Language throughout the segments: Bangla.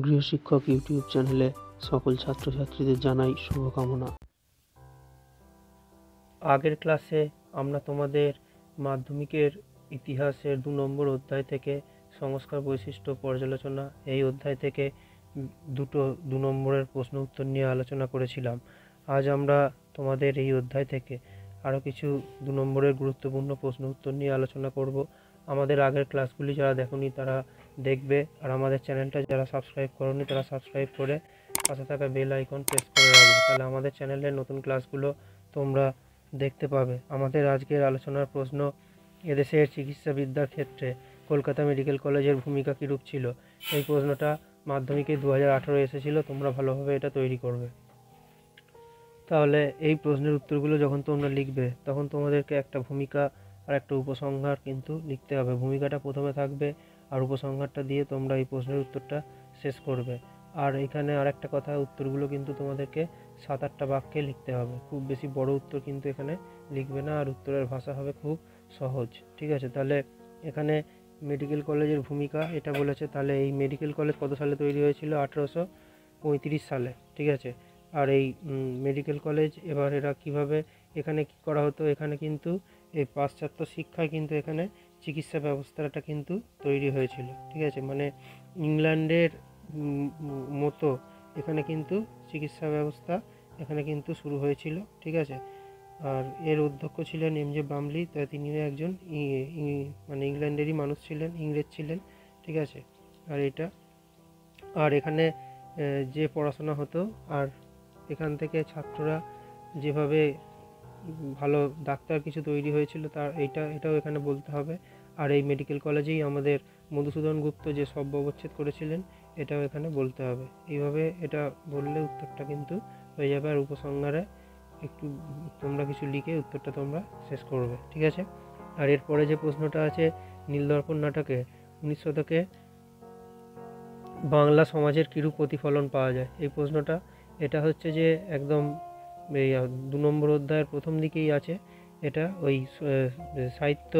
গৃহশিক্ষক ইউটিউব চ্যানেলে সকল ছাত্রছাত্রীদের জানাই শুভকামনা। আগের ক্লাসে আমরা তোমাদের মাধ্যমিকের ইতিহাসের 2 নম্বর অধ্যায় থেকে সংস্কার বৈশিষ্ট্য পর্যালোচনা এই অধ্যায় থেকে দুটো 2 নম্বরের প্রশ্ন উত্তর নিয়ে আলোচনা করেছিলাম। আজ আমরা তোমাদের এই অধ্যায় থেকে আরও কিছু 2 নম্বরের গুরুত্বপূর্ণ প্রশ্ন উত্তর নিয়ে আলোচনা করব। আমাদের আগের ক্লাসগুলি যারা দেখোনি তারা দেখবে, আর আমাদের চ্যানেলটা যারা সাবস্ক্রাইব করোনি তারা সাবস্ক্রাইব করে পাশে থাকা বেল আইকন প্রেস করে রাখবে, তাহলে আমাদের চ্যানেলের নতুন ক্লাসগুলো তোমরা দেখতে পাবে। আমাদের আজকের আলোচনার প্রশ্ন, এদেশের চিকিৎসাবিদ্যার ক্ষেত্রে কলকাতা মেডিকেল কলেজের ভূমিকা কীরূপ ছিল। এই প্রশ্নটা মাধ্যমিকে 2018 এসেছিল, তোমরা ভালোভাবে এটা তৈরি করবে। তাহলে এই প্রশ্নের উত্তরগুলো যখন তোমরা লিখবে তখন তোমাদেরকে একটা ভূমিকা আর একটা উপসংহার কিন্তু লিখতে হবে। ভূমিকাটা প্রথমে থাকবে আর উপসংহারটা দিয়ে তোমরা এই প্রশ্নের উত্তরটা শেষ করবে। আর এখানে আর একটা কথা, উত্তরগুলো কিন্তু তোমাদেরকে 7-8টা বাক্যে লিখতে হবে, খুব বেশি বড় উত্তর কিন্তু এখানে লিখবে না, আর উত্তরের ভাষা হবে খুব সহজ। ঠিক আছে, তাহলে এখানে মেডিকেল কলেজের ভূমিকা এটা বলেছে। তাহলে এই মেডিকেল কলেজ কত সালে তৈরি হয়েছিল? 1835 সালে। ঠিক আছে, আর এই মেডিকেল কলেজ এবার এরা কিভাবে এখানে কি করা হতো, এখানে কিন্তু এই পাশ্চাত্য শিক্ষায় কিন্তু এখানে চিকিৎসা ব্যবস্থাটা কিন্তু তৈরি হয়েছিল। ঠিক আছে, মানে ইংল্যান্ডের মতো এখানে কিন্তু চিকিৎসা ব্যবস্থা এখানে কিন্তু শুরু হয়েছিল। ঠিক আছে, আর এর অধ্যক্ষ ছিলেন এমজে বামলি, তাই তিনিও একজন মানে ইংল্যান্ডেরই মানুষ ছিলেন, ইংরেজ ছিলেন। ঠিক আছে, আর এখানে যে পড়াশোনা হতো আর এখান থেকে ছাত্ররা যেভাবে ভালো ডাক্তার কিছু তৈরি হয়েছিল তার এটাও এখানে বলতে হবে। আর এই মেডিকেল কলেজেই আমাদের মধুসূদন গুপ্ত যে সব ব্যবচ্ছেদ করেছিলেন এটাও এখানে বলতে হবে। এইভাবে এটা বললে উত্তরটা কিন্তু হয়ে যাবে। আর উপসংহারে একটু তোমরা কিছু লিখে উত্তরটা তোমরা শেষ করবে। ঠিক আছে, আর এরপরে যে প্রশ্নটা আছে, নীলদর্পণ নাটকে 19 শতকে বাংলা সমাজের কিরূপ প্রতিফলন পাওয়া যায়। এই প্রশ্নটা এটা হচ্ছে যে একদম এই 2 নম্বর অধ্যায়ের প্রথম দিকেই আছে। এটা ওই সাহিত্য,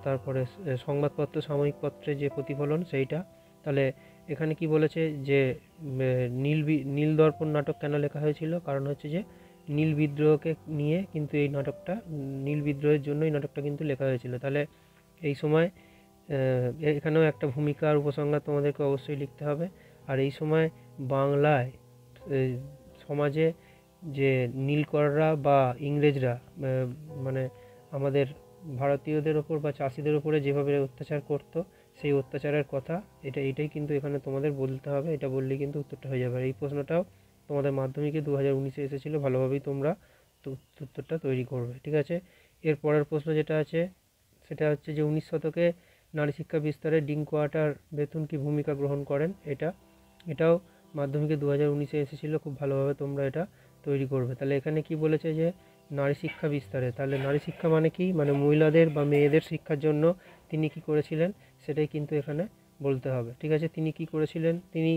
তারপরে সংবাদপত্র, সাময়িক পত্রে যে প্রতিফলন সেইটা। তাহলে এখানে কি বলেছে যে নীলদর্পণ নাটক কেন লেখা হয়েছিল? কারণ হচ্ছে যে নীল বিদ্রোহকে নিয়ে কিন্তু এই নাটকটা, নীল বিদ্রোহের জন্য এই নাটকটা কিন্তু লেখা হয়েছিল। তাহলে এই সময় এখানেও একটা ভূমিকা আর উপসংহার তোমাদেরকে অবশ্যই লিখতে হবে। আর এই সময় বাংলায় সমাজে যে নীলকররা বা ইংরেজরা মানে আমাদের ভারতীয়দের ওপর বা চাষিদের ওপরে যেভাবে অত্যাচার করতো সেই অত্যাচারের কথা এটাই কিন্তু এখানে তোমাদের বলতে হবে। এটা বললেই কিন্তু উত্তরটা হয়ে যাবে। এই প্রশ্নটাও তোমাদের মাধ্যমিকে 2019-এ এসেছিলো, ভালোভাবেই তোমরা উত্তরটা তৈরি করবে। ঠিক আছে, এর পরের প্রশ্ন যেটা আছে সেটা হচ্ছে যে 19 শতকে নারী শিক্ষা বিস্তারে ডিঙ্কোয়াটার বেতুন কি ভূমিকা গ্রহণ করেন। এটাও মাধ্যমিকে 2019-এ এসেছিলো, খুব ভালোভাবে তোমরা এটা তৈরি করবে। তাহলে এখানে কি বলেছে যে নারী শিক্ষা বিস্তারে, তাহলে নারী শিক্ষা মানে কি, মানে মহিলাদের বা মেয়েদের শিক্ষার জন্য তিনি কি করেছিলেন সেটাই কিন্তু এখানে বলতে হবে। ঠিক আছে, তিনি কি করেছিলেন, তিনি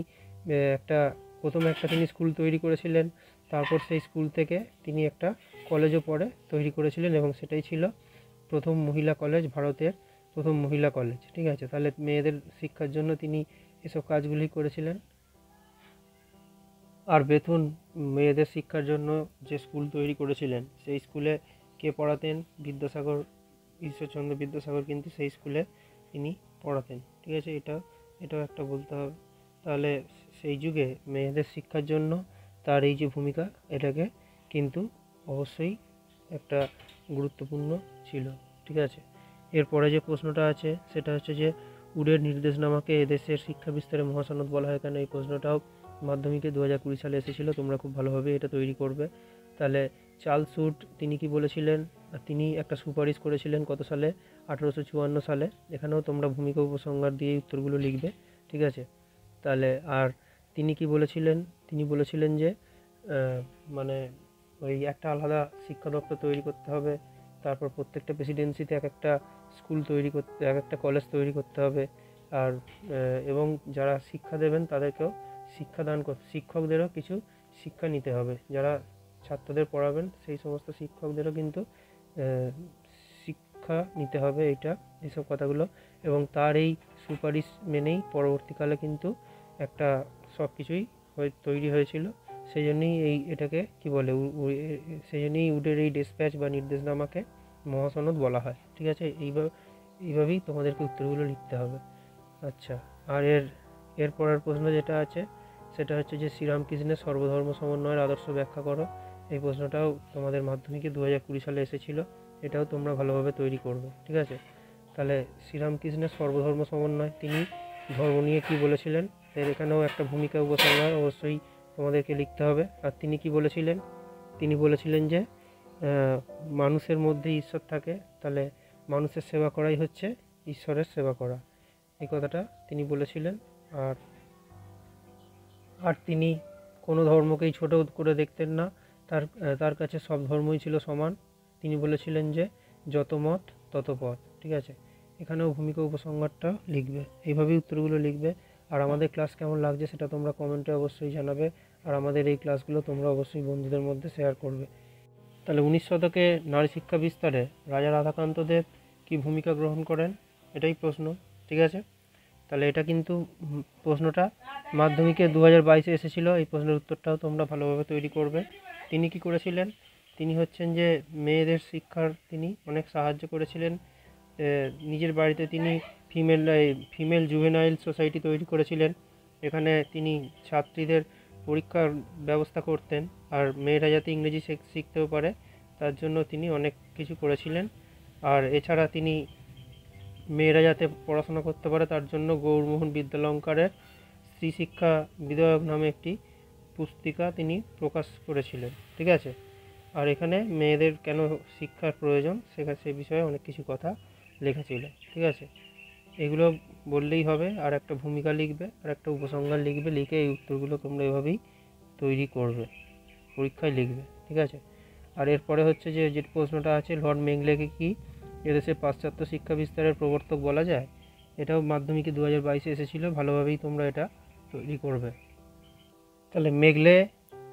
প্রথমে একটা তিনি স্কুল তৈরি করেছিলেন, তারপর সেই স্কুল থেকে তিনি একটা কলেজও পরে তৈরি করেছিলেন এবং সেটাই ছিল প্রথম মহিলা কলেজ, ভারতের প্রথম মহিলা কলেজ। ঠিক আছে, তাহলে মেয়েদের শিক্ষার জন্য তিনি এসব কাজগুলি করেছিলেন। আর বেতুন মেয়েদের শিক্ষার জন্য যে স্কুল তৈরি করেছিলেন সেই স্কুলে কে পড়াতেন? বিদ্যাসাগর, ঈশ্বরচন্দ্র বিদ্যাসাগর কিন্তু সেই স্কুলে তিনি পড়াতেন। ঠিক আছে, এটাও একটা বলতে হবে। তাহলে সেই যুগে মেয়েদের শিক্ষার জন্য তার এই যে ভূমিকা, এটাকে কিন্তু অবশ্যই একটা গুরুত্বপূর্ণ ছিল। ঠিক আছে, এরপরে যে প্রশ্নটা আছে সেটা হচ্ছে যে উডের নির্দেশনামাকে এদেশের শিক্ষা বিস্তারে মহাসনদ বলা হয় কেন। এই প্রশ্নটাও মাধ্যমিকে 2020 সালে এসেছিলো, তোমরা খুব ভালোভাবে এটা তৈরি করবে। তাহলে চার্লস উড তিনি কি বলেছিলেন? তিনি একটা সুপারিশ করেছিলেন কত সালে? 1854 সালে। এখানেও তোমরা ভূমিকা উপসংহার দিয়ে উত্তরগুলো লিখবে। ঠিক আছে, তাহলে আর তিনি কি বলেছিলেন? তিনি বলেছিলেন যে মানে ওই একটা আলাদা শিক্ষা দপ্তর তৈরি করতে হবে, তারপর প্রত্যেকটা প্রেসিডেন্সিতে এক একটা স্কুল তৈরি করতে, এক একটা কলেজ তৈরি করতে হবে, আর এবং যারা শিক্ষা দেবেন তাদেরকেও শিক্ষাদান করতে, শিক্ষকদেরও কিছু শিক্ষা নিতে হবে, যারা ছাত্রদের পড়াবেন সেই সমস্ত শিক্ষকদেরও কিন্তু শিক্ষা নিতে হবে, এইসব কথাগুলো। এবং তার এই সুপারিশ মেনেই পরবর্তীকালে কিন্তু একটা সব কিছুই তৈরি হয়েছিল। সেই জন্যই এটাকে কি বলে, সেই জন্যই উডের এই ডিসপ্যাচ বা নির্দেশনামাকে মহাসনদ বলা হয়। ঠিক আছে, এইভাবেই তোমাদেরকে উত্তরগুলো লিখতে হবে। আচ্ছা, আর এর পরের প্রশ্ন যেটা আছে সেটা হচ্ছে যে শ্রীরামকৃষ্ণের সর্বধর্ম সমন্বয়ের আদর্শ ব্যাখ্যা করো। এই প্রশ্নটাও তোমাদের মাধ্যমিকে 2020 সালে এসেছিল, এটাও তোমরা ভালোভাবে তৈরি করবে। ঠিক আছে, তাহলে শ্রীরামকৃষ্ণের সর্বধর্ম সমন্বয়, তিনি ধর্ম নিয়ে কি বলেছিলেন এর এখানেও একটা ভূমিকা উপসংহার অবশ্যই তোমাদেরকে লিখতে হবে। আর তিনি কি বলেছিলেন, তিনি বলেছিলেন যে মানুষের মধ্যে ঈশ্বর থাকে, তাহলে মানুষের সেবা করাই হচ্ছে ঈশ্বরের সেবা করা, এই কথাটা তিনি বলেছিলেন। আর তিনি কোনো ধর্মকেই ছোট করে দেখতেন না, তার কাছে সব ধর্মই ছিল সমান। তিনি বলেছিলেন যে যত মত তত পথ। ঠিক আছে, এখানেও ভূমিকা উপসংহারটা লিখবে, এইভাবেই উত্তরগুলো লিখবে। আর আমাদের ক্লাস কেমন লাগছে সেটা তোমরা কমেন্টে অবশ্যই জানাবে, আর আমাদের এই ক্লাসগুলো তোমরা অবশ্যই বন্ধুদের মধ্যে শেয়ার করবে। তাহলে 19 শতকে নারী শিক্ষা বিস্তারে রাজা রাধাকান্ত দেব কী ভূমিকা গ্রহণ করেন, এটাই প্রশ্ন। ঠিক আছে, তাহলে এটা কিন্তু প্রশ্নটা মাধ্যমিকে 2022-এ এসেছিলো। এই প্রশ্নের উত্তরটাও তোমরা ভালোভাবে তৈরি করবে। তিনি কি করেছিলেন, তিনি হচ্ছেন যে মেয়েদের শিক্ষার তিনি অনেক সাহায্য করেছিলেন। নিজের বাড়িতে তিনি ফিমেল জুভেনাইল সোসাইটি তৈরি করেছিলেন। এখানে তিনি ছাত্রীদের পরীক্ষার ব্যবস্থা করতেন, আর মেয়েরা যাতে ইংরেজি শিখতেও পারে তার জন্য তিনি অনেক কিছু করেছিলেন। আর এছাড়া তিনি মেয়েরা যাতে পড়াশোনা করতে পারে তার জন্য গৌরমোহন বিদ্যালঙ্কারের স্ত্রী শিক্ষা বিধায়ক নামে একটি পুস্তিকা তিনি প্রকাশ করেছিলেন। ঠিক আছে, আর এখানে মেয়েদের কেন শিক্ষার প্রয়োজন সে বিষয়ে অনেক কিছু কথা লেখা ছিল। ঠিক আছে, এগুলো বললেই হবে। আর একটা ভূমিকা লিখবে, আর একটা উপসংহার লিখবে, লিখে এই উত্তরগুলো তোমরা এভাবেই তৈরি করবে, পরীক্ষায় লিখবে। ঠিক আছে, আর এরপরে হচ্ছে যে প্রশ্নটা আছে, লর্ড মেগলেকে কি এদেশে পাশ্চাত্য শিক্ষা বিস্তারের প্রবর্তক বলা যায়, এটাও মাধ্যমিকে 2022-এ এসেছিলো, ভালোভাবেই তোমরা এটা তৈরি করবে। তাহলে মেগলে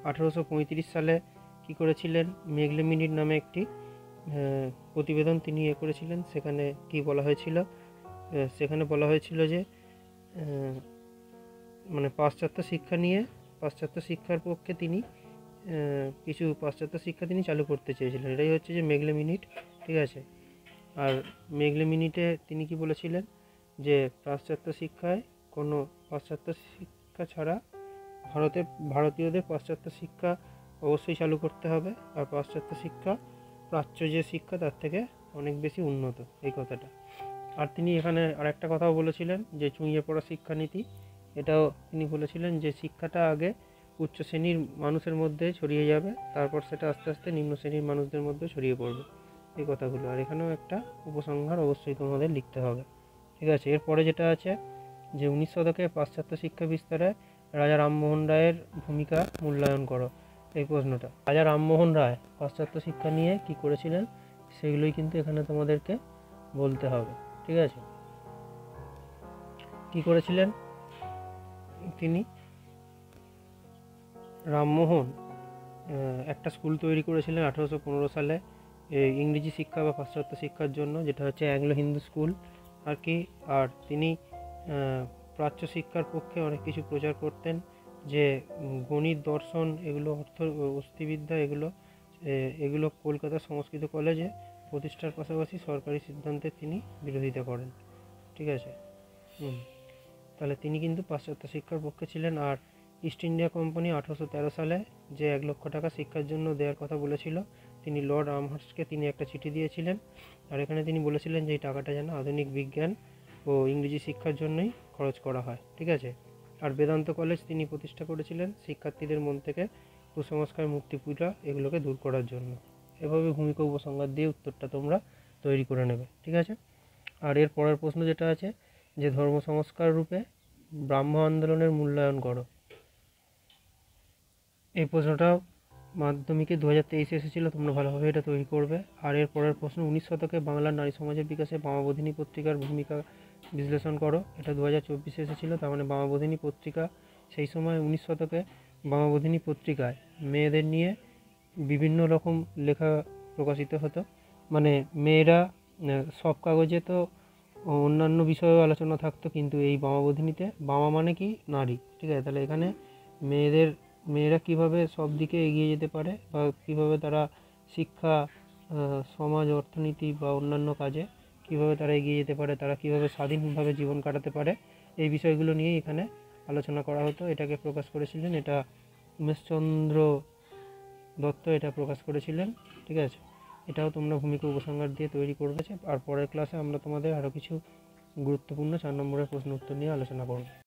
1835 সালে কি করেছিলেন, মেগলে মিনিট নামে একটি প্রতিবেদন তিনি করেছিলেন। সেখানে কি বলা হয়েছিল, সেখানে বলা হয়েছিল যে মানে পাশ্চাত্য শিক্ষার পক্ষে তিনি কিছু পাশ্চাত্য শিক্ষা তিনি চালু করতে চেয়েছিলেন, এটাই হচ্ছে যে মেগলে মিনিট। ঠিক আছে, আর মেগলে মিনিটে তিনি কি বলেছিলেন যে পাশ্চাত্য শিক্ষা ছাড়া ভারতীয়দের পাশ্চাত্য শিক্ষা অবশ্যই চালু করতে হবে, আর পাশ্চাত্য শিক্ষা প্রাচ্য যে শিক্ষা তার থেকে অনেক বেশি উন্নত, এই কথাটা। আর তিনি এখানে আরেকটা কথাও বলেছিলেন যে চুঁইয়ে পড়া শিক্ষানীতি, এটাও তিনি বলেছিলেন যে শিক্ষাটা আগে উচ্চ শ্রেণীর মানুষের মধ্যে ছড়িয়ে যাবে, তারপর সেটা আস্তে আস্তে নিম্ন শ্রেণীর মানুষদের মধ্যে ছড়িয়ে পড়বে, এই কথাগুলো। আর এখানেও একটা উপসংহার অবশ্যই তোমাদের লিখতে হবে। ঠিক আছে, এরপরে যেটা আছে যে 19 শতকে পাশ্চাত্য শিক্ষা বিস্তারে রাজা রামমোহন রায়ের ভূমিকা মূল্যায়ন করো, এই প্রশ্নটা। রাজা রামমোহন রায় পাশ্চাত্য শিক্ষা নিয়ে কি করেছিলেন সেগুলোই কিন্তু এখানে তোমাদেরকে বলতে হবে। ঠিক আছে, কি করেছিলেন তিনি, রামমোহন একটা স্কুল তৈরি করেছিলেন 1815 সালে ইংরেজি শিক্ষা বা পাশ্চাত্য শিক্ষার জন্য, যেটা হচ্ছে অ্যাংলো হিন্দু স্কুল আর কি। আর তিনি প্রাচ্য শিক্ষার পক্ষে অনেক কিছু প্রচার করতেন, যে গণিত, দর্শন, এগুলো অস্থিবিদ্যা, এগুলো কলকাতা সংস্কৃত কলেজে প্রতিষ্ঠার পাশাপাশি সরকারি সিদ্ধান্তে তিনি বিরোধিতা করেন। ঠিক আছে, তাহলে তিনি কিন্তু পাশ্চাত্য শিক্ষার পক্ষে ছিলেন। আর ইস্ট ইন্ডিয়া কোম্পানি 1813 সালে যে 1 লক্ষ টাকা শিক্ষার জন্য দেওয়ার কথা বলেছিল, তিনি লর্ড আমহার্স্টকে তিনি একটা চিঠি দিয়েছিলেন। আর এখানে তিনি বলেছিলেন যে এই টাকাটা যেন আধুনিক বিজ্ঞান ও ইংরেজি শিক্ষার জন্যই খরচ করা হয়। ঠিক আছে, আর বেদান্ত কলেজ তিনি প্রতিষ্ঠা করেছিলেন শিক্ষার্থীদের মন থেকে কুসংস্কার, মূর্তি পূজা এগুলোকে দূর করার জন্য। এভাবে ভূমিকা উপসংহার দিয়ে উত্তরটা তোমরা তৈরি করে নেবে। ঠিক আছে, আর এর পরের প্রশ্ন যেটা আছে যে ধর্ম সংস্কার রূপে ব্রাহ্ম আন্দোলনের মূল্যায়ন করো, এই প্রশ্নটাও মাধ্যমিকে 2023-এ এসেছিলো, তোমরা ভালোভাবে এটা তৈরি করবে। আর এর পরের প্রশ্ন 19 শতকে বাংলার নারী সমাজের বিকাশে বামাবোধিনী পত্রিকার ভূমিকা বিশ্লেষণ করো, এটা 2024-এ এসেছিলো। তার মানে বামাবোধিনী পত্রিকা সেই সময় 19 শতকে বামাবোধিনী পত্রিকায় মেয়েদের নিয়ে বিভিন্ন রকম লেখা প্রকাশিত হতো। মানে মেয়েরা সব কাগজে তো অন্যান্য বিষয়েও আলোচনা থাকতো, কিন্তু এই বামা বোধিনীতে বামা মানে কি নারী, ঠিক আছে। তাহলে এখানে মেয়েরা কিভাবে সব দিকে এগিয়ে যেতে পারে বা কিভাবে তারা শিক্ষা, সমাজ, অর্থনীতি বা অন্যান্য কাজে কিভাবে তারা এগিয়ে যেতে পারে, তারা কিভাবে স্বাধীনভাবে জীবন কাটাতে পারে, এই বিষয়গুলো নিয়েই এখানে আলোচনা করা হতো। এটাকে প্রকাশ করেছিলেন, এটা উমেশচন্দ্র দত্ত এটা প্রকাশ করেছিলেন, ঠিক আছে। এটাও তোমরা ভূমিকা উপসংহার দিয়ে তৈরি করবে। আর পরের ক্লাসে আমরা তোমাদের আরও কিছু গুরুত্বপূর্ণ 4 নম্বরের প্রশ্ন উত্তর নিয়ে আলোচনা করব।